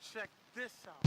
Check this out.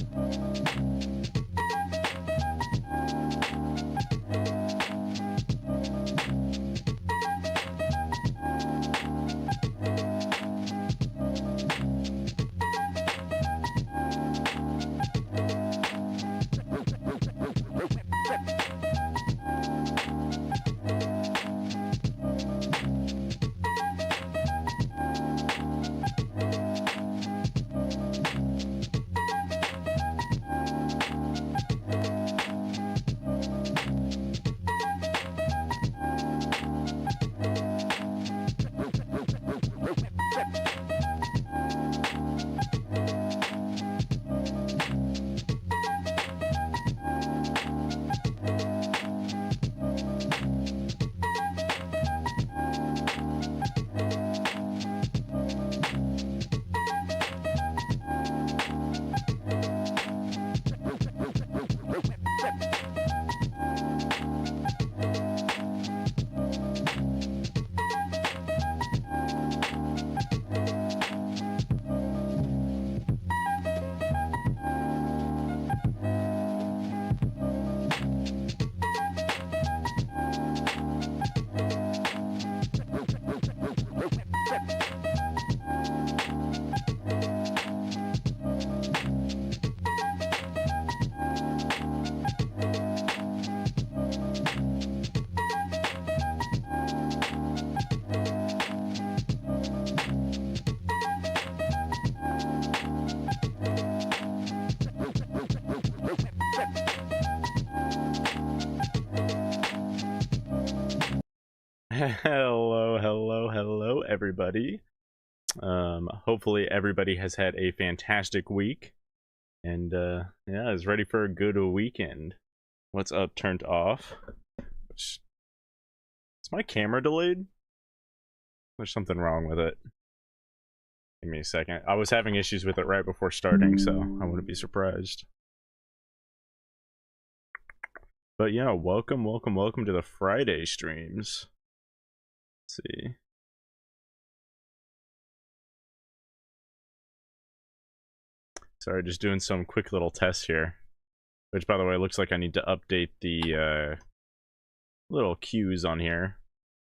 Hello, everybody. Hopefully everybody has had a fantastic week and yeah, is ready for a good weekend. What's up, turned off? Is my camera delayed? There's something wrong with it. Give me a second. I was having issues with it right before starting, so I wouldn't be surprised. But yeah, welcome to the Friday streams. Let's see. Sorry, just doing some quick little tests here. Which, by the way, looks like I need to update the little cues on here.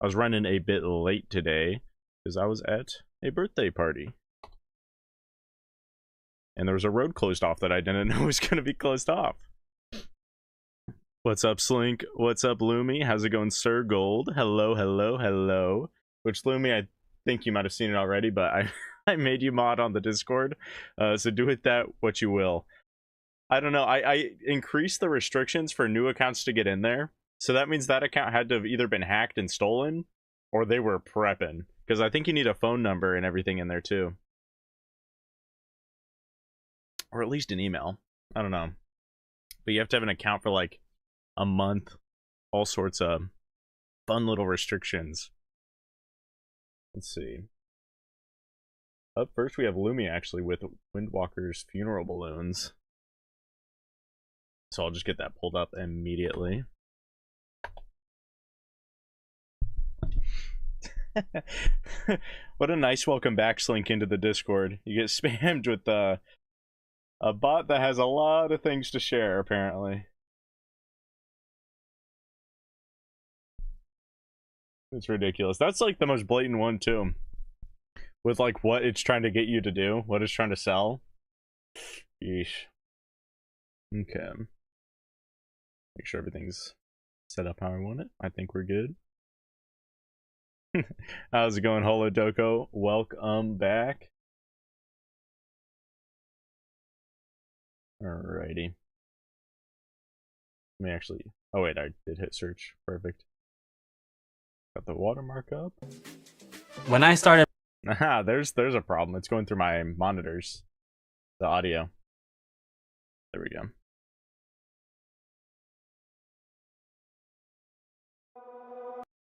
I was running a bit late today because I was at a birthday party. And there was a road closed off that I didn't know was going to be closed off. What's up, Slink? What's up, Lumi? How's it going, Sir Gold? Hello. Which, Lumi, I think you might have seen it already, but I made you mod on the Discord. So do with that what you will. I don't know. I increased the restrictions for new accounts to get in there. So that means that account had to have either been hacked and stolen, or they were prepping. Because I think you need a phone number and everything in there too. Or at least an email. I don't know. But you have to have an account for like a month. All sorts of fun little restrictions. Let's see. Up first we have Lumi actually with Windwalker's funeral balloons. So I'll just get that pulled up immediately. What a nice welcome back, Slink, into the Discord. You get spammed with a bot that has a lot of things to share, apparently. It's ridiculous. That's like the most blatant one too. With like what it's trying to get you to do, what it's trying to sell. Yeesh. Okay. Make sure everything's set up how I want it. I think we're good. How's it going, Holodoko? Welcome back. Alrighty. Let me actually... Oh wait, I did hit search. Perfect. Got the watermark up. When I started... Aha, there's a problem. It's going through my monitors. The audio. There we go.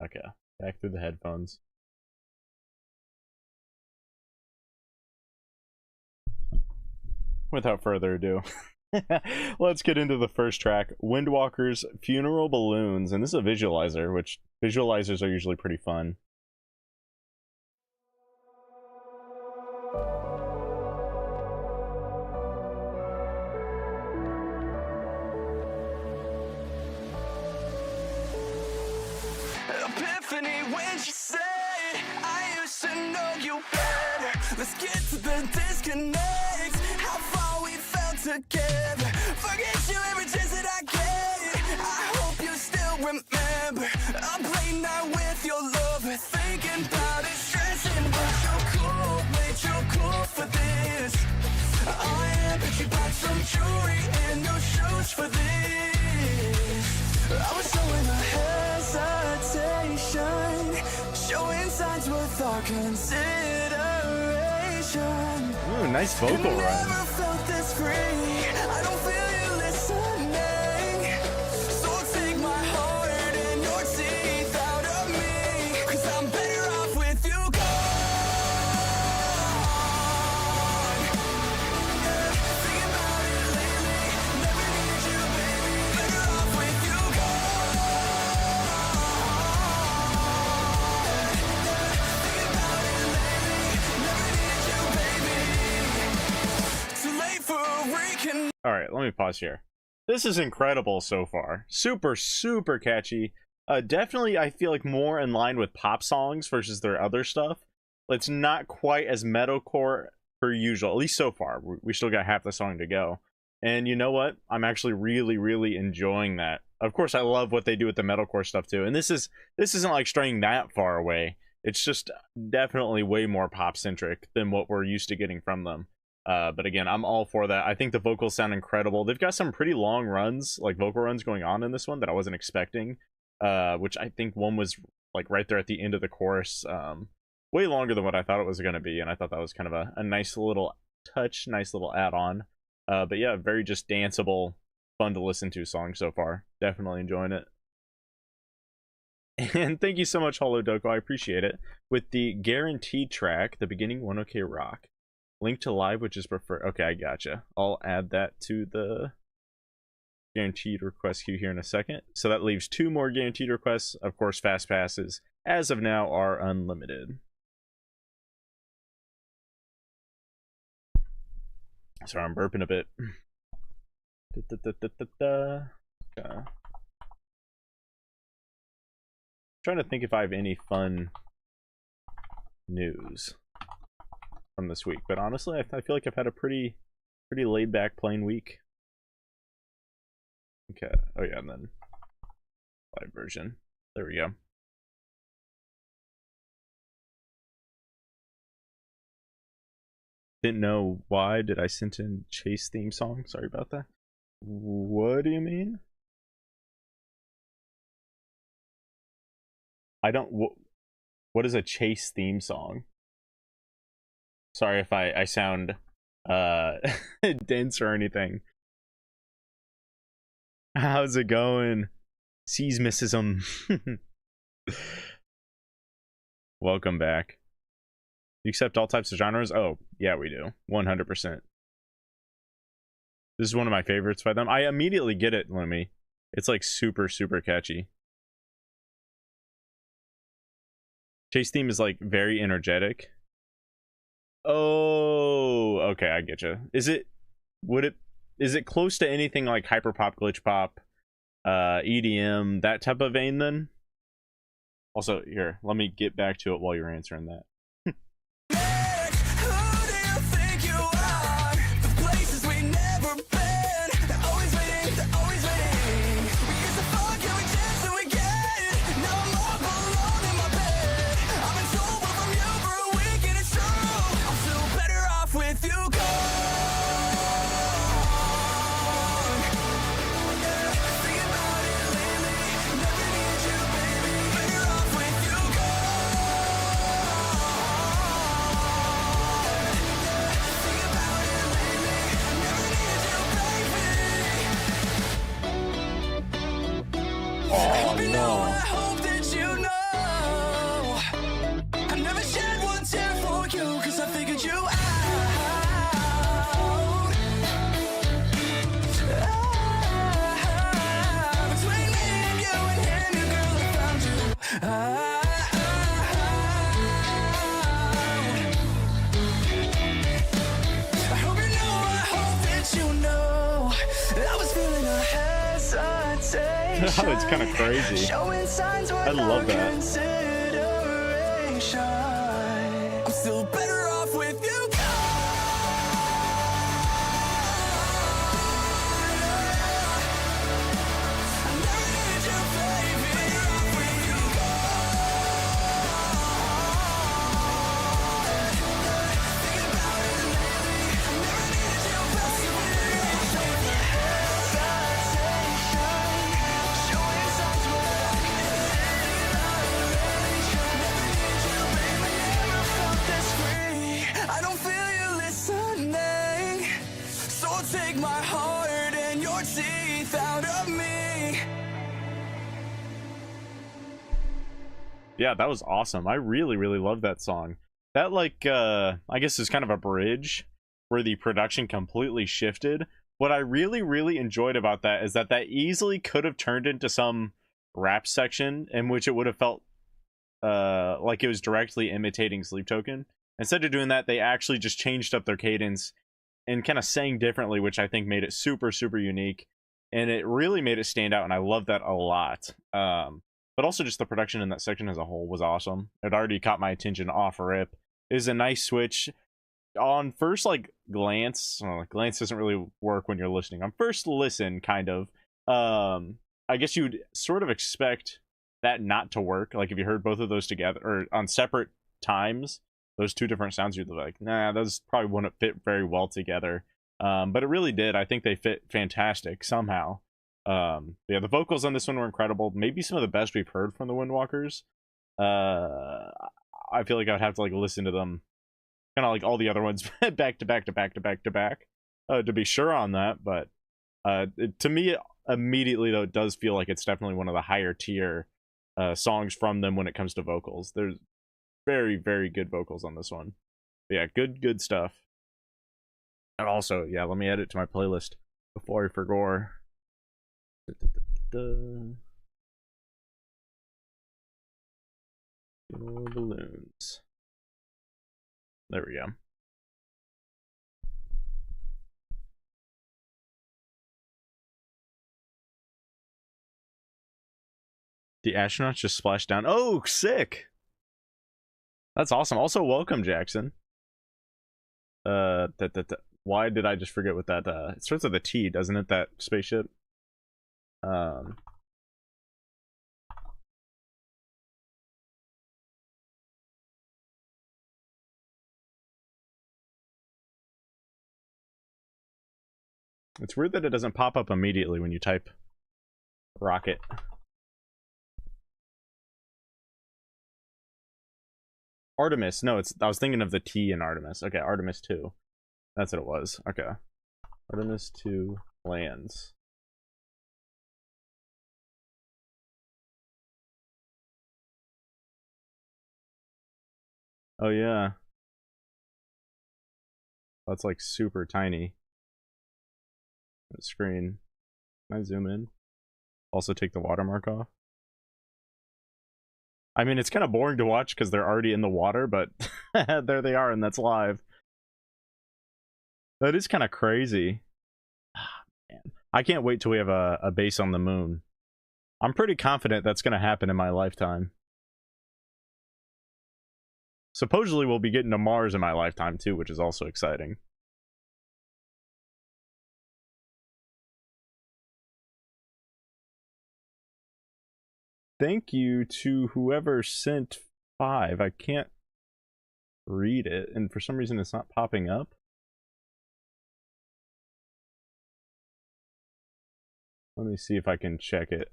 Okay, back through the headphones. Without further ado, let's get into the first track, Windwalker's Funeral Balloons. And this is a visualizer, which visualizers are usually pretty fun. epiphany when she said, I used to know you better. Let's get to the disconnect. How far we fell together. Forget you every chance that I get. I hope you still remember a late night with your lover, thinking about it, stressing. But you're cool, way too cool for this. I am, but you bought some jewelry and new shoes for this. I was showing a hesitation, showing signs worth our consideration. Ooh, nice vocal run. Never felt this free. I don't feel you listening. So take my heart and your teeth out of me. 'Cause I'm better off with you gone. Yeah, thinking about it lately. Never need you, baby. Better off with you gone. Yeah, thinking about it lately. Never need you, baby. Too late for a recon. All right, let me pause here. This is incredible so far. Super, super catchy. Definitely, I feel like more in line with pop songs versus their other stuff. It's not quite as metalcore per usual, at least so far. We still got half the song to go. And you know what? I'm actually really, really enjoying that. Of course, I love what they do with the metalcore stuff too. And this isn't like straying that far away. It's just definitely way more pop-centric than what we're used to getting from them. But again, I'm all for that. I think the vocals sound incredible. They've got some pretty long runs, like vocal runs going on in this one that I wasn't expecting. Which I think one was like right there at the end of the chorus. Way longer than what I thought it was going to be. And I thought that was kind of a nice little touch, nice little add-on. But yeah, very just danceable, fun to listen to song so far. Definitely enjoying it. And thank you so much, Holodoko. I appreciate it. With the guaranteed track, the beginning 1OK Rock. Link to live, which is preferred. Okay, I gotcha. I'll add that to the guaranteed request queue here in a second. So that leaves 2 more guaranteed requests. Of course, fast passes, as of now, are unlimited. Sorry, I'm burping a bit. Okay. Trying to think if I have any fun news from this week, but honestly, I feel like I've had a pretty laid back, plain week. Okay. Oh yeah, and then live version. There we go. Didn't know why. Did I send in Chase theme song? Sorry about that. What do you mean? I don't. What is a Chase theme song? Sorry if I sound dense or anything. How's it going? Seismicism. Welcome back. You accept all types of genres? Oh, yeah, we do. 100%. This is one of my favorites by them. I immediately get it, Lumi. It's like super, super catchy. Chase theme is like very energetic. Oh, okay, I get you. Is it close to anything like hyperpop, glitch pop, EDM, that type of vein then? Also, here, let me get back to it while you're answering that. Oh, it's kind of crazy. I love that. still better off with you gone. I never needed you, baby. Better off with you gone. Thinking about it lately. I never needed you, baby. Showing the hesitation, showing signs where I can see never need you, baby. Never felt this free. I don't feel you listening, so take my heart and your teeth out of me. Yeah, that was awesome. I really, really love that song. That, like, I guess is kind of a bridge where the production completely shifted. What I really, really enjoyed about that is that easily could have turned into some rap section in which it would have felt like it was directly imitating Sleep Token. Instead of doing that, they actually just changed up their cadence and kind of sang differently, which I think made it super, super unique. And it really made it stand out, and I love that a lot. But also just the production in that section as a whole was awesome. It already caught my attention off rip. It was a nice switch. On first, like, glance, glance doesn't really work when you're listening. On first listen, kind of, I guess you'd sort of expect that not to work. Like, if you heard both of those together, or on separate times, those two different sounds, you'd be like, nah, those probably wouldn't fit very well together. But it really did. I think they fit fantastic somehow. Yeah, the vocals on this one were incredible. Maybe some of the best we've heard from the Windwalkers. I feel like I'd have to, like, listen to them kind of like all the other ones back to back to back to back to back to be sure on that. But to me, immediately though, it does feel like it's definitely one of the higher tier songs from them when it comes to vocals. There's very, very good vocals on this one. But yeah, good stuff. And also, yeah, let me add it to my playlist before I forget. Balloons. There we go. The astronauts just splashed down. Oh, sick! That's awesome. Also, welcome, Jackson. Why did I just forget what that? It starts with a T, doesn't it? That spaceship. It's weird that it doesn't pop up immediately when you type rocket. Artemis. No, I was thinking of the T in Artemis. Okay, Artemis 2. That's what it was. Okay. Artemis 2 lands. Oh yeah. That's like super tiny. The screen. Can I zoom in? Also take the watermark off. I mean, it's kind of boring to watch because they're already in the water, but there they are, and that's live. That is kind of crazy. Man. I can't wait till we have a base on the moon. I'm pretty confident that's going to happen in my lifetime. Supposedly we'll be getting to Mars in my lifetime too, which is also exciting. Thank you to whoever sent 5. I can't read it, and for some reason it's not popping up. Let me see if I can check it.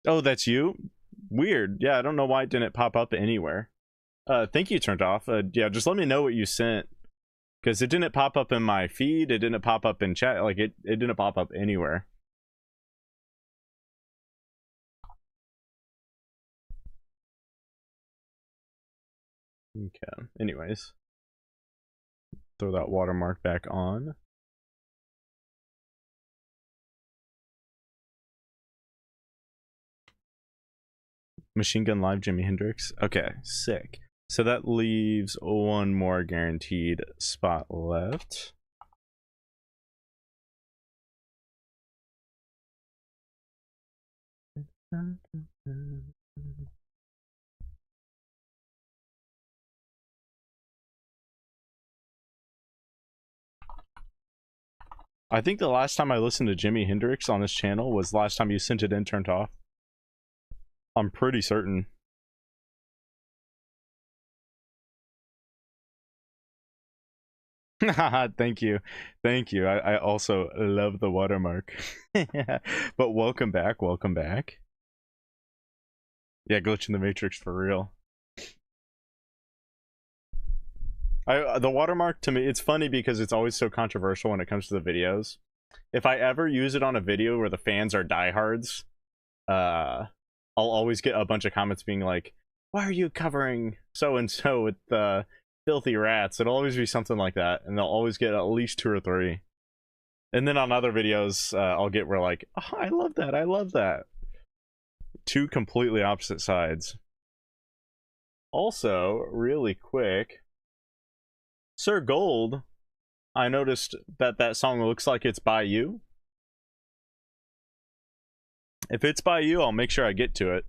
Oh, that's you? Weird. Yeah, I don't know why it didn't pop up anywhere. Thank you, Turned Off. Yeah, just let me know what you sent. Because it didn't pop up in my feed, it didn't pop up in chat, like it didn't pop up anywhere. Okay, anyways. Throw that watermark back on. Machine Gun Live, Jimi Hendrix. Okay, sick. So that leaves one more guaranteed spot left. I think the last time I listened to Jimi Hendrix on this channel was the last time you sent it in turned off. I'm pretty certain. Thank you. Thank you. I also love the watermark. But welcome back. Welcome back. Yeah, Glitch in the Matrix for real. The watermark, to me, it's funny because it's always so controversial when it comes to the videos. If I ever use it on a video where the fans are diehards, I'll always get a bunch of comments being like, why are you covering so-and-so with the filthy rats? It'll always be something like that, and they'll always get at least 2 or 3. And then on other videos, I'll get where like, oh, I love that, I love that. 2 completely opposite sides. Also, really quick, Sir Gold, I noticed that that song looks like it's by you. If it's by you, I'll make sure I get to it.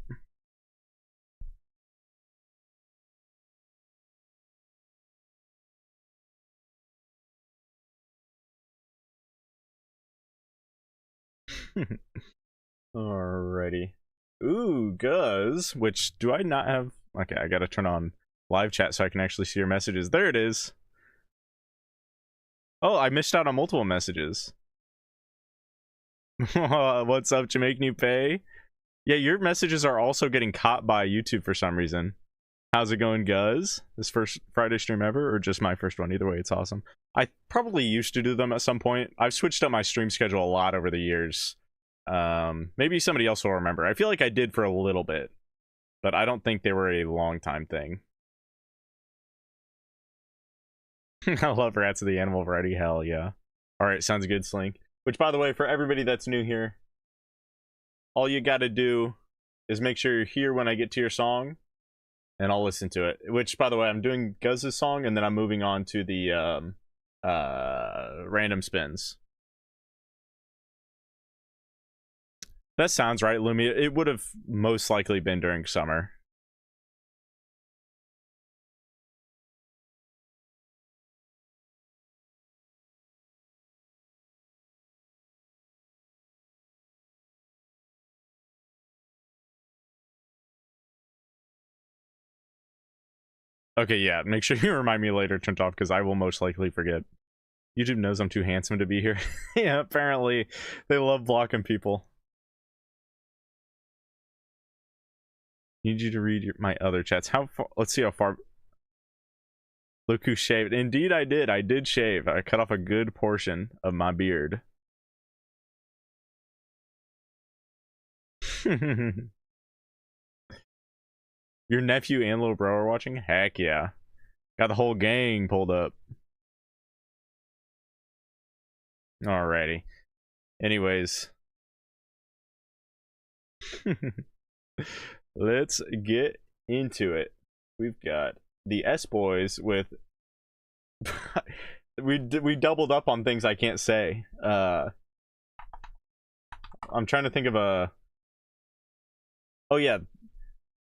Alrighty. Ooh, Guz, which do I not have? Okay, I gotta turn on live chat so I can actually see your messages. There it is. Oh, I missed out on multiple messages. What's up, Jamaican You Pay? Yeah, your messages are also getting caught by YouTube for some reason. How's it going, Guz? This first Friday stream ever, or just my first one? Either way, it's awesome. I probably used to do them at some point. I've switched up my stream schedule a lot over the years. Maybe somebody else will remember. I feel like I did for a little bit, but I don't think they were a long time thing. I love Rats of the Animal Variety. Hell yeah. Alright, sounds good, Slink. Which, by the way, for everybody that's new here, all you gotta do is make sure you're here when I get to your song, and I'll listen to it. Which, by the way, I'm doing Guz's song, and then I'm moving on to the random spins. That sounds right, Lumi. It would have most likely been during summer. Okay, yeah, make sure you remind me later, turned off, because I will most likely forget. YouTube knows I'm too handsome to be here. Yeah, apparently they love blocking people. Need you to read my other chats. How far? Let's see how far. Look who shaved. Indeed, I did. I did shave. I cut off a good portion of my beard. Your nephew and little bro are watching? Heck yeah. Got the whole gang pulled up. Alrighty. Anyways. Let's get into it. We've got the S-Boys with... we doubled up on things I can't say. I'm trying to think of a... Oh yeah.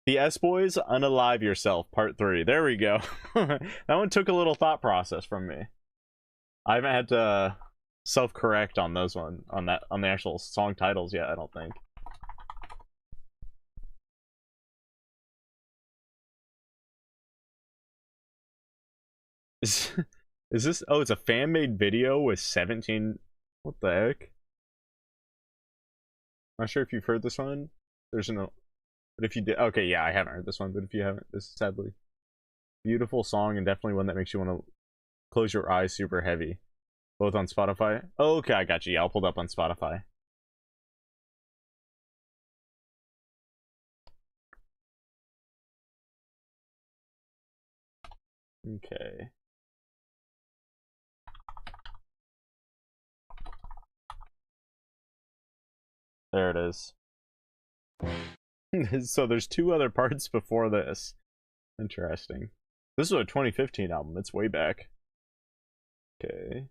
The S-Boys, Unalive Yourself, Part 3. There we go. That one took a little thought process from me. I haven't had to self-correct on those on the actual song titles yet, I don't think. Is this... Oh, it's a fan-made video with 17... What the heck? Not sure if you've heard this one. There's no... But if you did... Okay, yeah, I haven't heard this one, but if you haven't, this is sadly... Beautiful song, and definitely one that makes you want to close your eyes super heavy. Both on Spotify? Oh, okay, I got you. Yeah, I'll pull it up on Spotify. Okay. There it is. So there's 2 other parts before this. Interesting. This is a 2015 album. It's way back. Okay.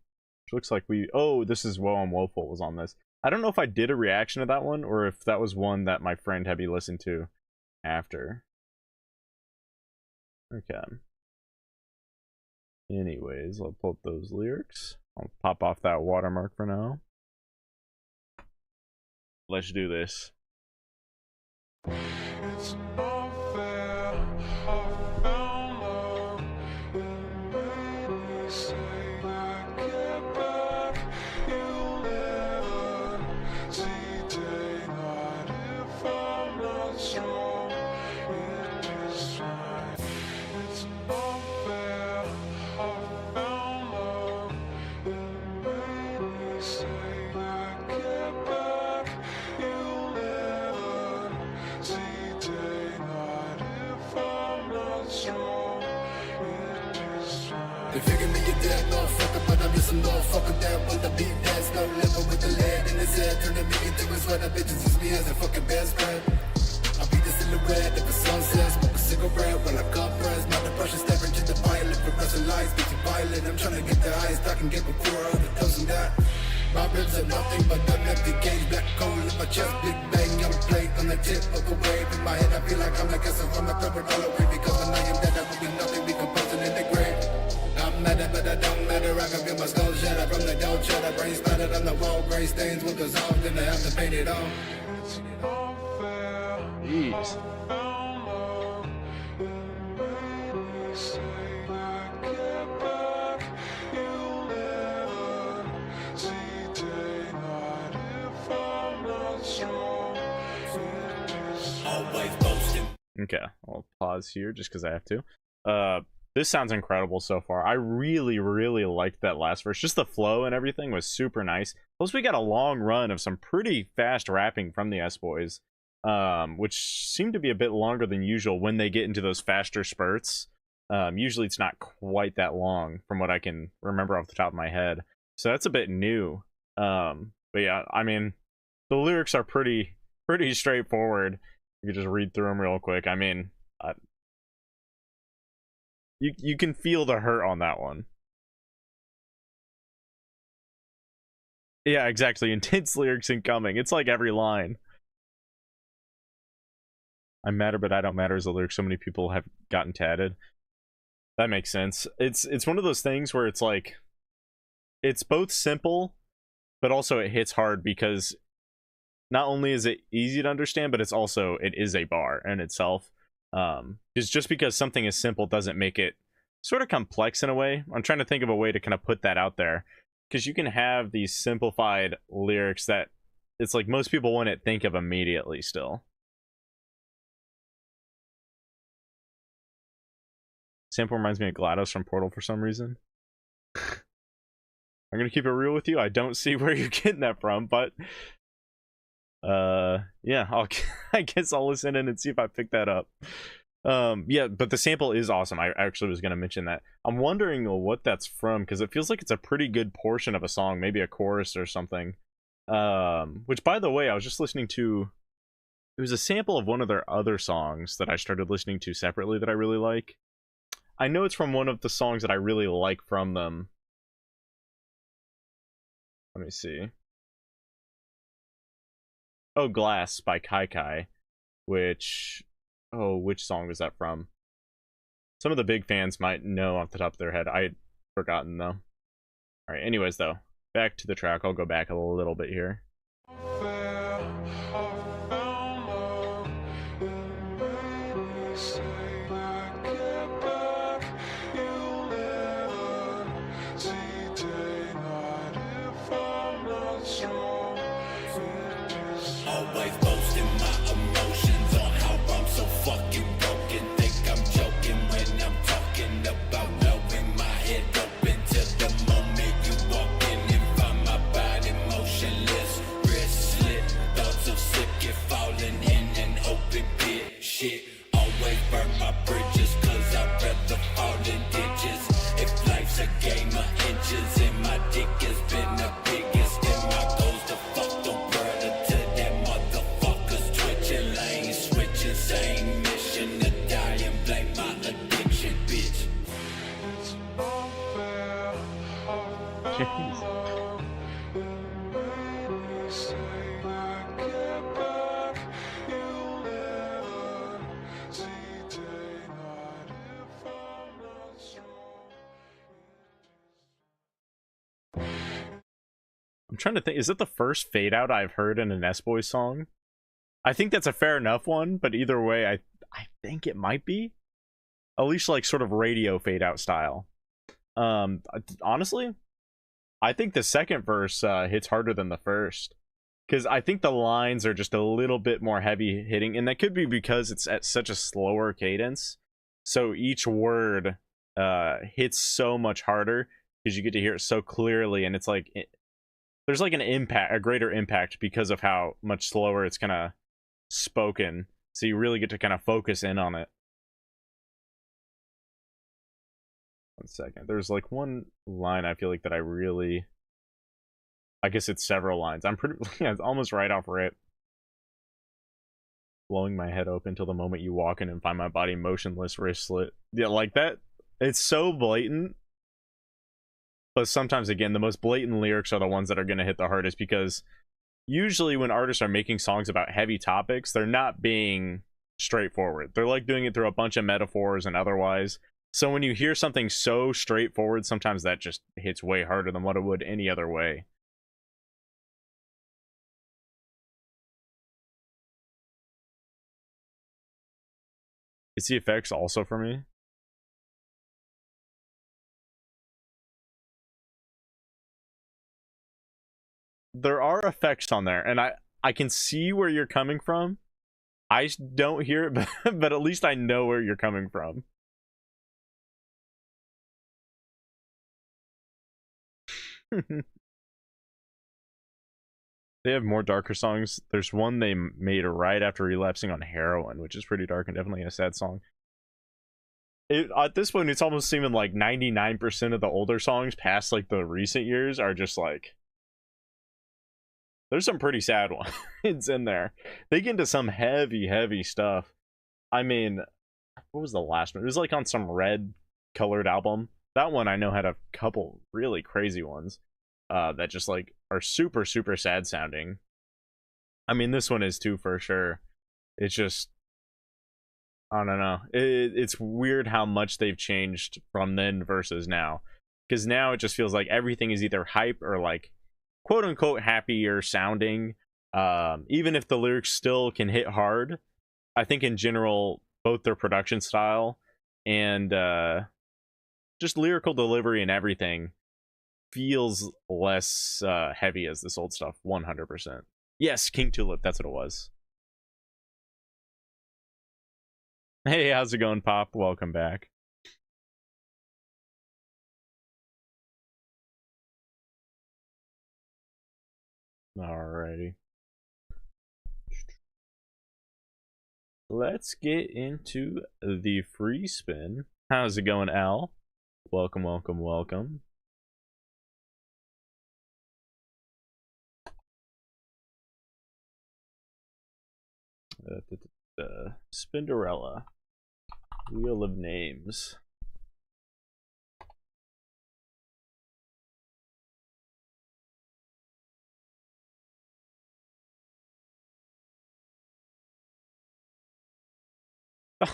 Which looks like we... Oh, this is Woe I'm Woeful was on this. I don't know if I did a reaction to that one, or if that was one that my friend had me listen to after. Okay. Anyways, I'll pull up those lyrics. I'll pop off that watermark for now. Let's do this. It's unfair, I found love in many say I get back. You'll never see daylight if I'm not strong. It is fine. It's unfair, I found love in many say I get back. You'll never see daylight if I'm not strong. It is fine. They figure me a dead motherfucker, but I'm just a motherfucker that with the beat that's no living with the lead in his head, turning me into his sweater. Bitches use me as a fucking best friend. I be the silhouette of a sunset, smoke a cigarette while I compress. My depression staring to the violet, progressive lies, getting violent. I'm trying to get the highest I can get before other doesn't that. My ribs are nothing but an empty cage, black coal in my chest, big bang, young plate on the tip of a wave. In my head I feel like I'm like a from a covered all away, because when I am dead I will be nothing, decomposing in the grave. I'm mad but I don't matter, I can feel my skull shatter from the dough cheddar, brain splattered on the wall, gray stains will dissolve, then I have to paint it on. It's unfair. Jeez. Found love in many say I get back. You'll never see daylight if I'm not strong. It is Always boasting. Okay, I'll pause here just because I have to. This sounds incredible so far. I really, really liked that last verse. Just the flow and everything was super nice. Plus, we got a long run of some pretty fast rapping from the S-Boys, which seemed to be a bit longer than usual when they get into those faster spurts. Usually it's not quite that long from what I can remember off the top of my head. So that's a bit new. But yeah, I mean, the lyrics are pretty straightforward. You can just read through them real quick. I mean, you can feel the hurt on that one. Yeah, exactly. Intense lyrics incoming. It's like every line. I'm madder, but I don't matter is the lyrics so many people have gotten tatted. That makes sense. It's one of those things where it's like, it's both simple, but also it hits hard because not only is it easy to understand, but it is a bar in itself. Is just because something is simple doesn't make it sort of complex in a way. I'm trying to think of a way to kind of put that out there, because you can have these simplified lyrics that it's like most people wouldn't think of immediately still. Sample reminds me of GLaDOS from Portal for some reason. I'm gonna keep it real with you. I don't see where you're getting that from, but yeah, I guess I'll listen in and see if I pick that up. Yeah, but the sample is awesome. I actually was gonna mention that. I'm wondering what that's from, because it feels like it's a pretty good portion of a song, maybe a chorus or something. Which, by the way, I was just listening to, it was a sample of one of their other songs that I started listening to separately that I really like. I know it's from one of the songs that I really like from them. Let me see. Oh, Glass by Kai Kai, which, oh, which song was that from? Some of the big fans might know off the top of their head. I had forgotten though. Alright, anyways though, back to the track. I'll go back a little bit here. unfair. I found love in many say I get back. You'll never see daylight if I'm not strong. It is Always boasting my emotions on how I'm so fucking broken. Think I'm joking when I'm talking about blowing my head open to the moment you walk in and find my body motionless. Wrist slit, thoughts of sick and falling in an open pit. Shit, always burn my bridges, cause I'd rather fall in ditches. If life's a game of inches and my dick has been the biggest, then my goal's to fuck the world until that motherfucker's twitching lanes, switching same mission to die and blame my addiction, bitch. unfair. I found love in many say I get back. You'll never see daylight if I'm not strong. I'm trying to think, is it the first fade out I've heard in an S-Boys song? I think that's a fair enough one, but either way, I think it might be. At least like sort of radio fade out style. Honestly, I think the second verse hits harder than the first. Because I think the lines are just a little bit more heavy hitting, and that could be because it's at such a slower cadence. So each word hits so much harder because you get to hear it so clearly, and it's like there's like an impact, a greater impact because of how much slower it's kind of spoken. So you really get to kind of focus in on it. 1 second. There's like one line I feel like that I guess it's several lines. I'm pretty yeah, it's almost right off rip. Blowing my head open till the moment you walk in and find my body motionless, wrist slit. Yeah, like that. It's so blatant. But sometimes, again, the most blatant lyrics are the ones that are going to hit the hardest, because usually when artists are making songs about heavy topics, they're not being straightforward. They're like doing it through a bunch of metaphors and otherwise. So when you hear something so straightforward, sometimes that just hits way harder than what it would any other way. It's the effects also for me. There are effects on there, and I can see where you're coming from. I don't hear it, but at least I know where you're coming from. They have more darker songs. There's one they made right after relapsing on heroin, which is pretty dark and definitely a sad song. At this point, it's almost seeming like 99% of the older songs past like the recent years are just like, there's some pretty sad ones in there. They get into some heavy stuff. I mean, what was the last one? It was like on some red colored album. That one I know had a couple really crazy ones that just like are super sad sounding. I mean, this one is too for sure. It's just, I don't know. It's weird how much they've changed from then versus now. Because now it just feels like everything is either hype or like quote unquote happier sounding. Even if the lyrics still can hit hard, I think in general, both their production style and just lyrical delivery and everything feels less heavy as this old stuff. 100%. Yes, King Tulip, that's what it was. Hey, how's it going, Pop? Welcome back. Alrighty. Let's get into the free spin. How's it going, Al? Welcome. Spinderella. Wheel of Names.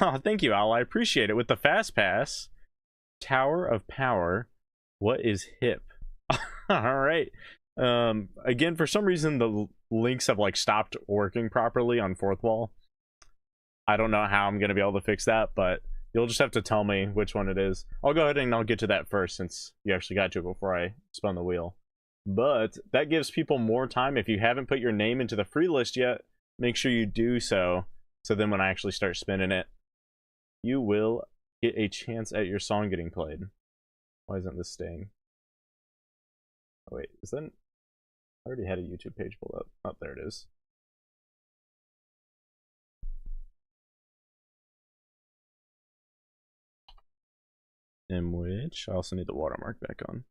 Oh, thank you, Al. I appreciate it. With the Fast Pass, Tower of Power, what is hip? All right. Again, for some reason, the links have like stopped working properly on Fourth Wall. I don't know how I'm going to be able to fix that, but you'll just have to tell me which one it is. I'll go ahead and I'll get to that first since you actually got to it before I spun the wheel. But that gives people more time. If you haven't put your name into the free list yet, make sure you do so. So then when I actually start spinning it, you will get a chance at your song getting played. Why isn't this staying? Oh wait, is that... I already had a YouTube page pulled up. Oh, there it is. In which I also need the watermark back on.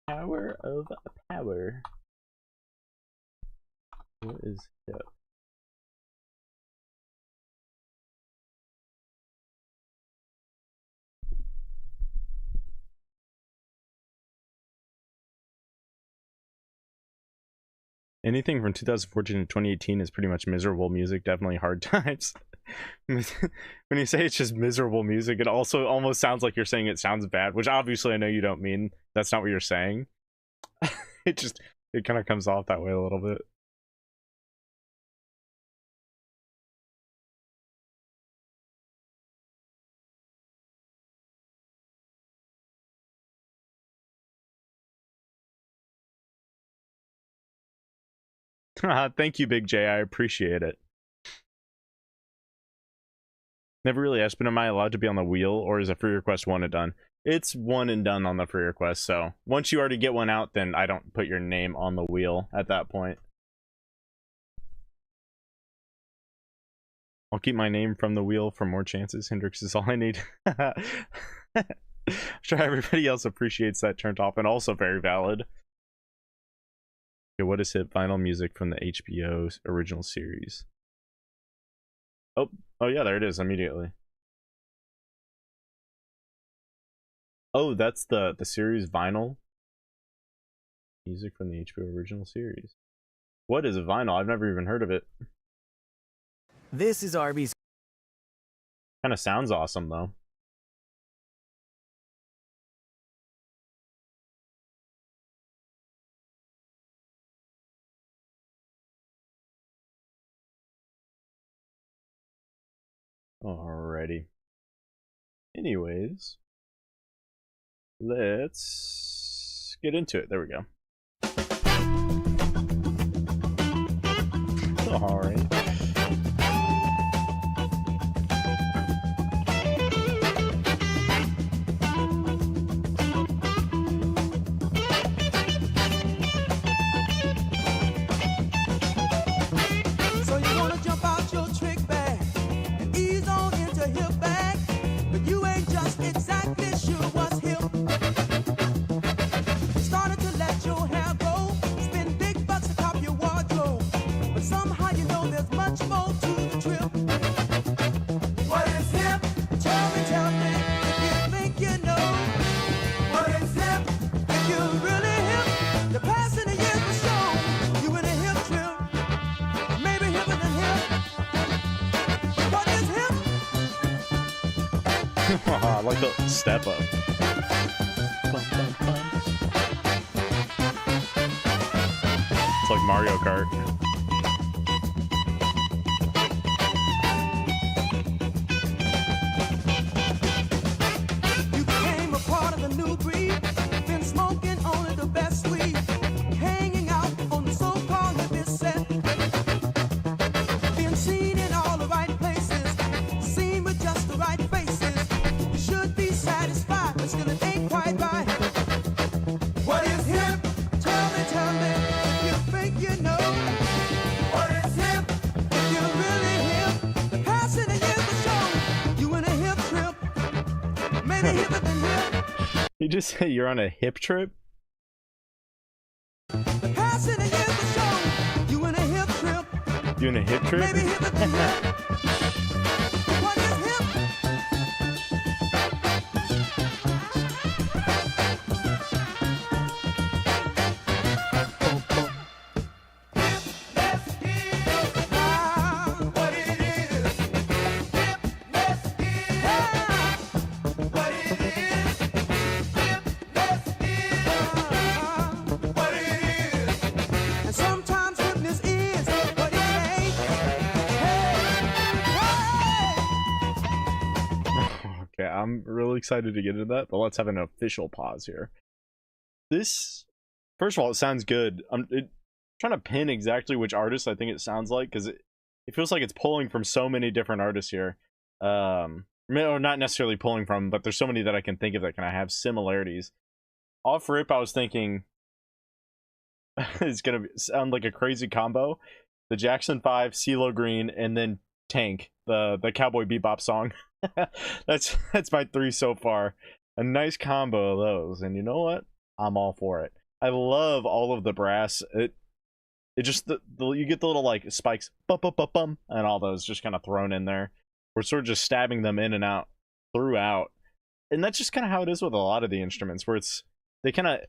Tower of Power. What is hip? Anything from 2014 to 2018 is pretty much miserable music, definitely hard times. When you say it's just miserable music, it also almost sounds like you're saying it sounds bad, which obviously I know you don't mean. That's not what you're saying. It kind of comes off that way a little bit. Thank you, Big J. I appreciate it. Never really asked, but am I allowed to be on the wheel, or is a free request one and done? It's one and done on the free request, so once you already get one out, then I don't put your name on the wheel at that point. I'll keep my name from the wheel for more chances. Hendrix is all I need. I'm sure everybody else appreciates that turned off, and also very valid. Okay, what is hit vinyl music from the HBO original series? Oh yeah, there it is immediately. Oh, that's the series vinyl music from the HBO original series. What is a vinyl? I've never even heard of it. This is Arby's. Kind of sounds awesome though. Alrighty. Anyways, let's get into it. There we go. Alright. So you wanna jump out your trick bag and ease on into hip bag, but you ain't just exactly sure what's hip. Started to let your hair grow, spend big bucks to top your wardrobe, but somehow you know there's much more to the trip. What is hip? Tell me if you think you know. What is hip? If you really hip, the past and the years will show you in a hip trip. Maybe hipper than hip. What is hip? I like the step up. It's like Mario Kart. You became a part of the new breed. Been smoking only the best weed. Hanging out on the so-called hippie set. Being seen in all the right places. Seen with just the right faces. You should be satisfied, but still it ain't quite right. What is hip? Tell me if you think you know. What is hip? If you're really hip, the past and the years will show you in a hip trip. Maybe hipper than hip. You just say you're on a hip trip? The past and the years will show you in a hip trip. You in a hip trip? Maybe hipper than hip. What is hip? What it is. Hipness is what it is. Hipness is what it is. And sometimes hipness is what it ain't. Hey, Okay, I'm really excited to get into that, but let's have an official pause here. This, first of all, it sounds good. I'm trying to pin exactly which artist I think it sounds like, because it feels like it's pulling from so many different artists here. Or not necessarily pulling from, but there's so many that I can think of that kind of have similarities. Off rip, I was thinking it's gonna sound like a crazy combo: the Jackson 5, CeeLo Green, and then Tank, the Cowboy Bebop song. that's my three so far. A nice combo of those, and you know what? I'm all for it. I love all of the brass. It just you get the little like spikes, bum bum bum bum, and all those just kind of thrown in there. We're sort of just stabbing them in and out throughout, and that's just kind of how it is with a lot of the instruments, where they kind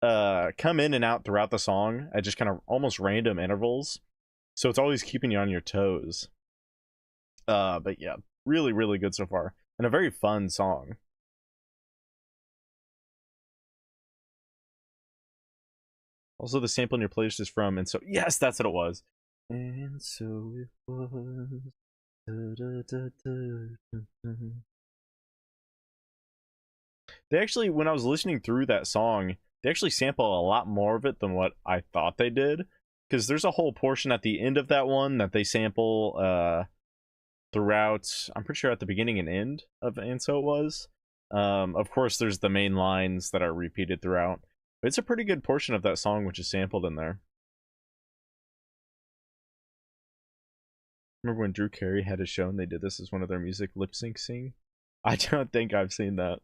of come in and out throughout the song at just kind of almost random intervals, so it's always keeping you on your toes. But yeah, really, really good so far. And a very fun song. Also, the sample in your playlist is from, and so, yes, that's what it was. And so it was. They actually, when I was listening through that song, they actually sample a lot more of it than what I thought they did. Because there's a whole portion at the end of that one that they sample throughout, I'm pretty sure at the beginning and end of And So It Was. Of course, there's the main lines that are repeated throughout. But it's a pretty good portion of that song which is sampled in there. Remember when Drew Carey had a show and they did this as one of their music lip sync? I don't think I've seen that.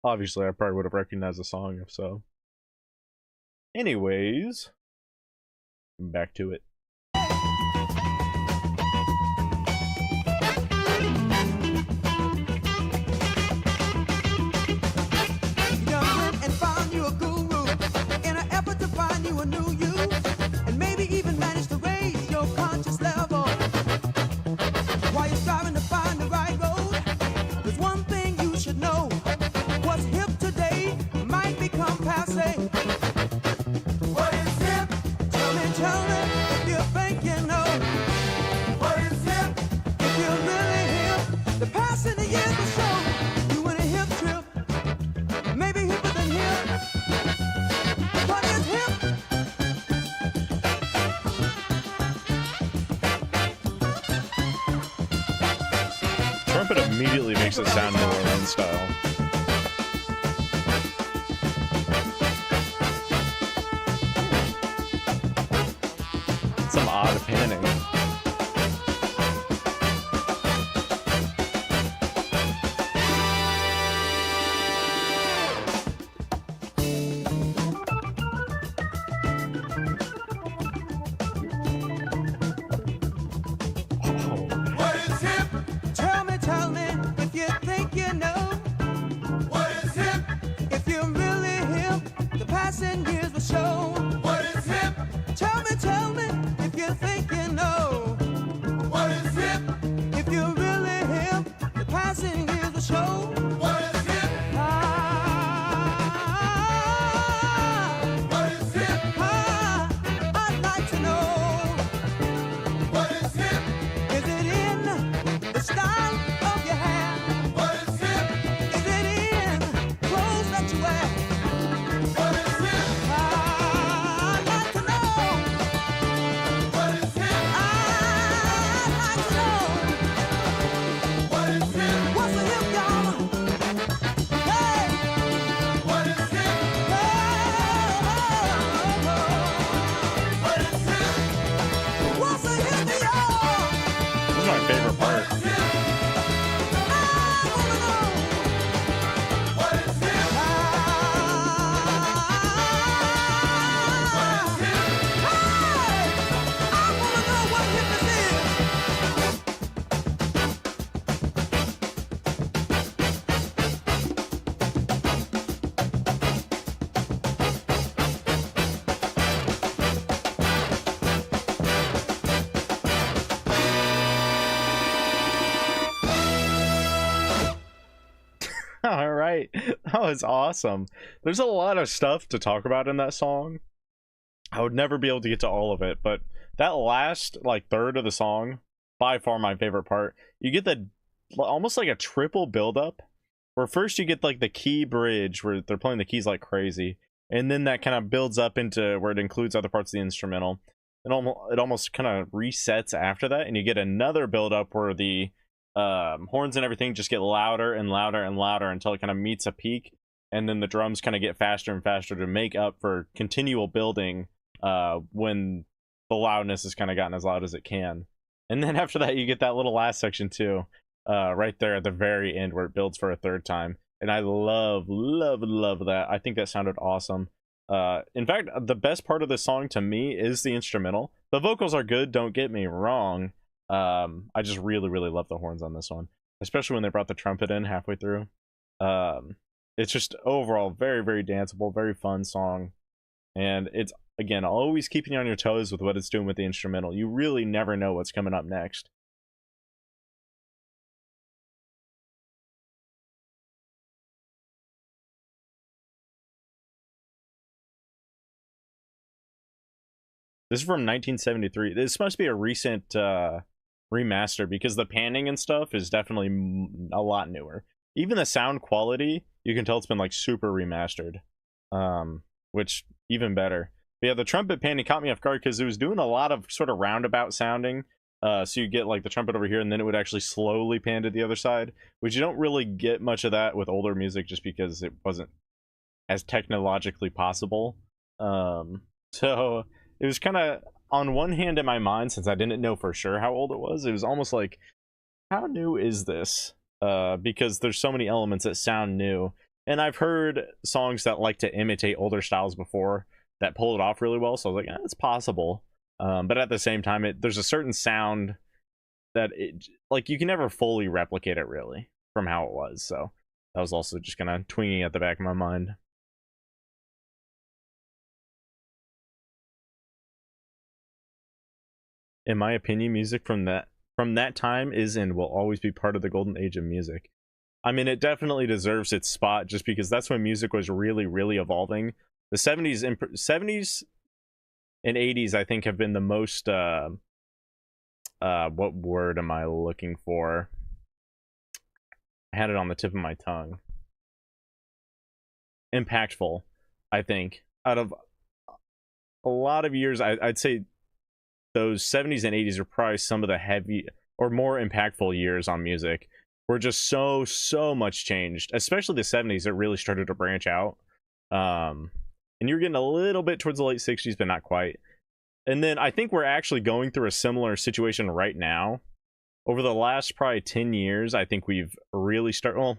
Obviously, I probably would have recognized the song if so. Anyways, back to it. Trumpet immediately makes it sound New Orleans style. Some odd panning. All right, that was awesome. There's a lot of stuff to talk about in that song. I would never be able to get to all of it, but that last like third of the song, by far my favorite part. You get the almost like a triple buildup, where first you get like the key bridge where they're playing the keys like crazy, and then that kind of builds up into where it includes other parts of the instrumental. It almost kind of resets after that, and you get another buildup where the horns and everything just get louder and louder and louder until it kind of meets a peak, and then the drums kind of get faster and faster to make up for continual building when the loudness has kind of gotten as loud as it can. And then after that you get that little last section too, right there at the very end where it builds for a third time, and I love that. I think that sounded awesome. In fact, the best part of the song to me is the instrumental. The vocals are good, don't get me wrong. I just really love the horns on this one, especially when they brought the trumpet in halfway through. It's just overall very danceable, very fun song, and it's again always keeping you on your toes with what it's doing with the instrumental. You really never know what's coming up next. This is from 1973. This must be a recent remaster because the panning and stuff is definitely a lot newer. Even the sound quality, you can tell it's been like super remastered, which even better. But yeah, the trumpet panning caught me off guard because it was doing a lot of sort of roundabout sounding. So you get like the trumpet over here, and then it would actually slowly pan to the other side, which you don't really get much of that with older music just because it wasn't as technologically possible. So it was kind of, on one hand, in my mind, since I didn't know for sure how old it was almost like, how new is this? Because there's so many elements that sound new. And I've heard songs that like to imitate older styles before that pull it off really well, so I was like, it's possible. But at the same time, there's a certain sound that like you can never fully replicate it really from how it was. So that was also just kind of twinging at the back of my mind. In my opinion, music from that time is and will always be part of the golden age of music. I mean, it definitely deserves its spot just because that's when music was really, really evolving. The 70s and 80s, I think, have been the most what word am I looking for? I had it on the tip of my tongue. Impactful, I think. Out of a lot of years, I'd say those 70s and 80s are probably some of the heavy or more impactful years on music. Were just so much changed, especially the 70s. It really started to branch out, and you're getting a little bit towards the late 60s, but not quite. And then I think we're actually going through a similar situation right now. Over the last probably 10 years, I think we've really started, well,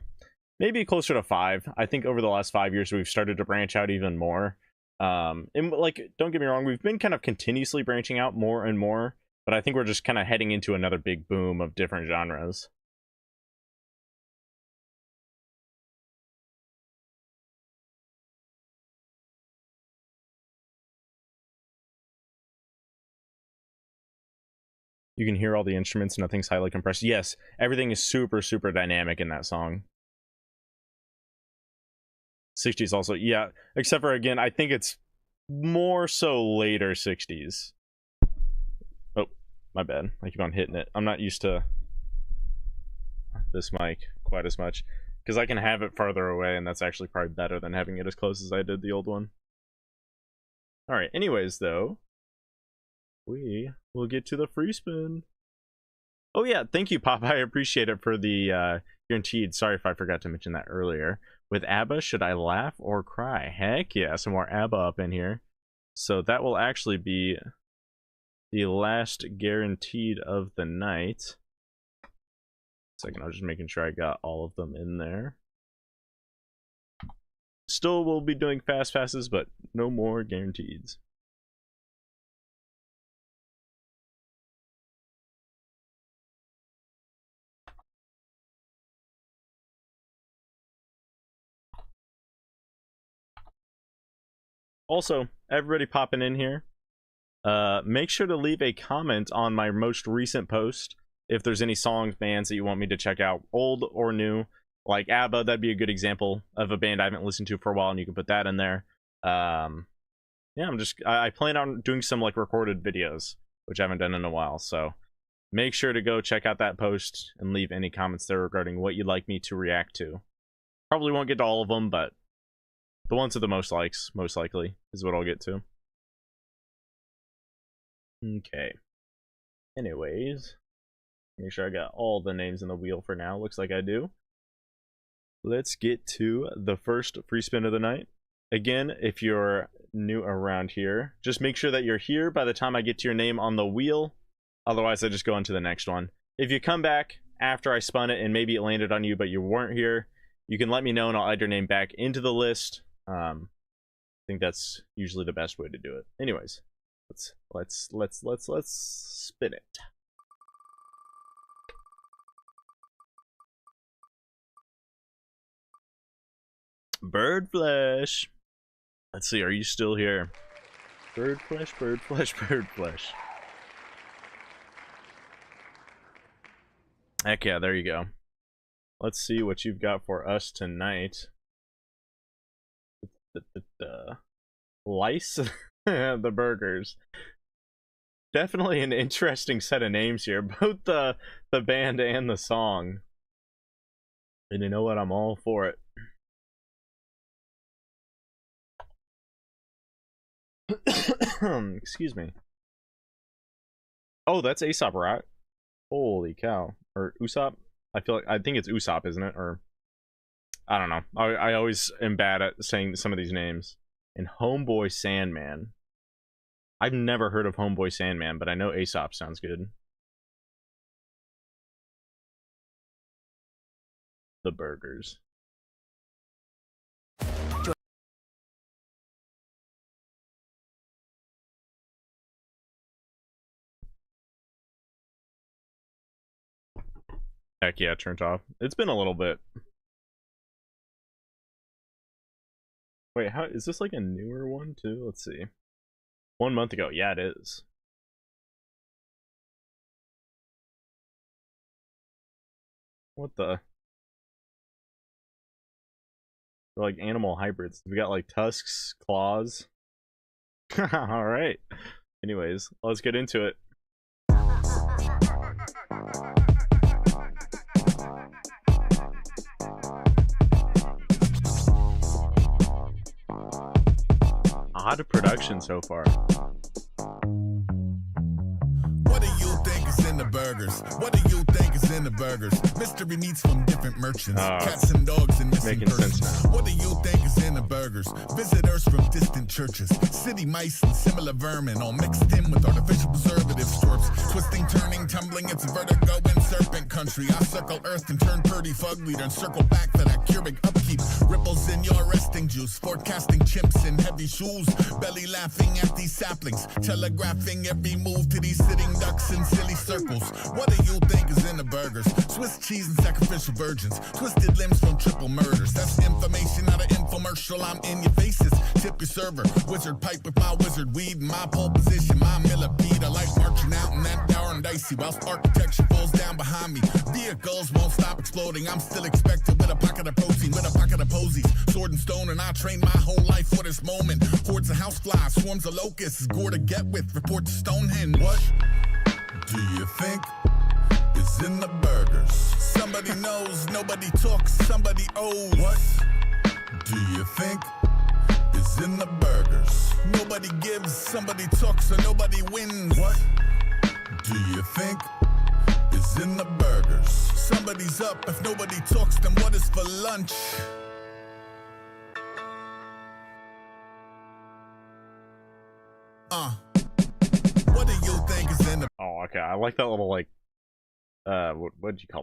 maybe closer to 5. I think over the last 5 years, we've started to branch out even more. And like, don't get me wrong, we've been kind of continuously branching out more and more, but I think we're just kind of heading into another big boom of different genres. You can hear all the instruments, nothing's highly compressed. Yes, everything is super dynamic in that song. 60s also, yeah, except for, again, I think it's more so later 60s. Oh, my bad. I keep on hitting it. I'm not used to this mic quite as much because I can have it farther away, and that's actually probably better than having it as close as I did the old one. All right, anyways, though, we will get to the free spin. Oh yeah, thank you, Pop. I appreciate it for the guaranteed. Sorry if I forgot to mention that earlier. With ABBA, should I laugh or cry? Heck yeah, some more ABBA up in here. So that will actually be the last guaranteed of the night. Second, I was just making sure I got all of them in there. Still will be doing fast passes, but no more guaranteeds. Also, everybody popping in here, make sure to leave a comment on my most recent post if there's any songs, bands that you want me to check out, old or new. Like ABBA, that'd be a good example of a band I haven't listened to for a while, and you can put that in there. Yeah, I plan on doing some like recorded videos, which I haven't done in a while, so make sure to go check out that post and leave any comments there regarding what you'd like me to react to. Probably won't get to all of them, but the ones with the most likes, most likely, is what I'll get to. Okay. Anyways, make sure I got all the names in the wheel for now. Looks like I do. Let's get to the first free spin of the night. Again, if you're new around here, just make sure that you're here by the time I get to your name on the wheel. Otherwise, I just go on to the next one. If you come back after I spun it and maybe it landed on you, but you weren't here, you can let me know and I'll add your name back into the list. I think that's usually the best way to do it. Anyways, let's spin it. Bird flesh. Let's see, are you still here? Bird flesh, bird flesh, bird flesh. Heck yeah, there you go. Let's see what you've got for us tonight. Lice? The burgers. Definitely an interesting set of names here, both the band and the song. And you know what? I'm all for it. Excuse me. Oh, that's Aesop, right? Holy cow. Or Usopp? I think it's Usopp, isn't it? Or I don't know. I always am bad at saying some of these names. And Homeboy Sandman. I've never heard of Homeboy Sandman, but I know Aesop sounds good. The burgers. Heck yeah, turned off. It's been a little bit. Wait, how is this like a newer one too? Let's see. 1 month ago. Yeah, it is. What the? They're like animal hybrids. We got like tusks, claws. All right. Anyways, let's get into it. Odd production so far. What do you think is in the burgers? What do you think is in the burgers? Mystery meats from different merchants. Cats and dogs and missing making persons. sense. What do you think is in the burgers? Visitors from distant churches. City mice and similar vermin, all mixed in with artificial preservatives. Twerps, twisting, turning, tumbling. It's vertigo in serpent country. I circle earth and turn purdy fugly, then circle back for that Keurig upkeep. Ripples in your resting juice. Forecasting chimps in heavy shoes. Belly laughing at these saplings. Telegraphing every move to these sitting ducks in silly circles. What do you think is in the burgers? Swiss cheese and sacrificial virgins. Twisted limbs from triple murders. That's information out of infomercial. I'm in your faces. Tip your server. Wizard pipe with my wizard weed. In my pole position, my millipede. I like marching out in that dour and dicey whilst architecture falls down behind me. Vehicles won't stop exploding. I'm still expected with a pocket of protein, with a pocket of posies. Sword and stone, and I trained my whole life for this moment. Hordes of houseflies, swarms of locusts. Gore to get with. Report to Stonehenge. What do you think is in the burgers? Somebody knows, nobody talks, somebody owes. What do you think is in the burgers? Nobody gives, somebody talks, so nobody wins. What do you think is in the burgers? Somebody's up, if nobody talks, then what is for lunch? What do you think is in the... Oh, okay. I like that little like what'd you call that?